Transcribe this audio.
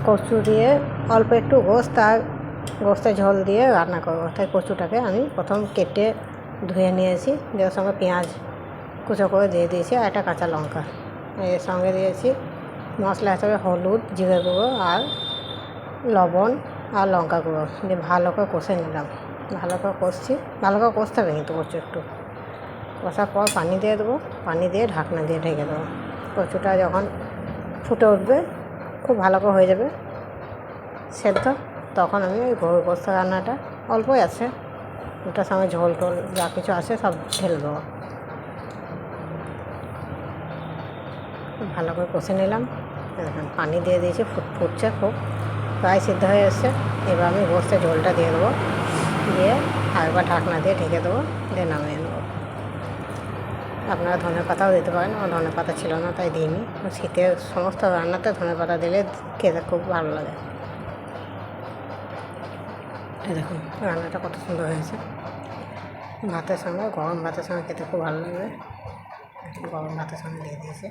কচু দিয়ে অল্প একটু গোস্ত আর গোস্তের ঝোল দিয়ে রান্না করবো। তাই কচুটাকে আমি প্রথম কেটে ধুয়ে নিয়েছি, দিয়ে ওর সঙ্গে পেঁয়াজ কুচো করে দিয়ে দিয়েছি আর একটা কাঁচা লঙ্কা। এর সঙ্গে দিয়েছি মশলা হিসেবে হলুদ, জিরে গুঁড়ো আর লবণ আর লঙ্কা গুঁড়ো দিয়ে ভালো করে কষে নিলাম। ভালো করে কষছি, ভালো করে কষতে হবে কিন্তু কচু একটু কষার পর পানি দিয়ে দেবো, পানি দিয়ে ঢাকনা দিয়ে ঢেকে দেবো। কচুটা যখন ফুটে উঠবে, খুব ভালো করে হয়ে যাবে সেদ্ধ, তখন আমি ওই গরুর গোস্ত রান্নাটা অল্পই আছে, ওটার সঙ্গে ঝোল টোল যা কিছু আছে সব ঢেলে দেবো। ভালো করে কষে নিলাম, পানি দিয়ে দিয়েছি, ফুটছে, খুব প্রায় সিদ্ধ হয়ে এসছে। এবার আমি গোস্তের ঝোলটা দিয়ে দেবো, দিয়ে আরেকবার ঢাকনা দিয়ে ঢেকে দেবো, দিয়ে নামিয়ে নেবো। আপনারা ধনে পাতাও দিতে পারেন, আমার ধনে পাতা ছিল না তাই দিইনি। শীতের সমস্ত রান্নাতে ধনে পাতা দিলে খেতে খুব ভালো লাগে। এই দেখুন রান্নাটা কত সুন্দর হয়েছে, ভাতের সঙ্গে, গরম ভাতের সঙ্গে খেতে খুব ভালো লাগবে। গরম ভাতের সঙ্গে দিয়ে দিয়েছে।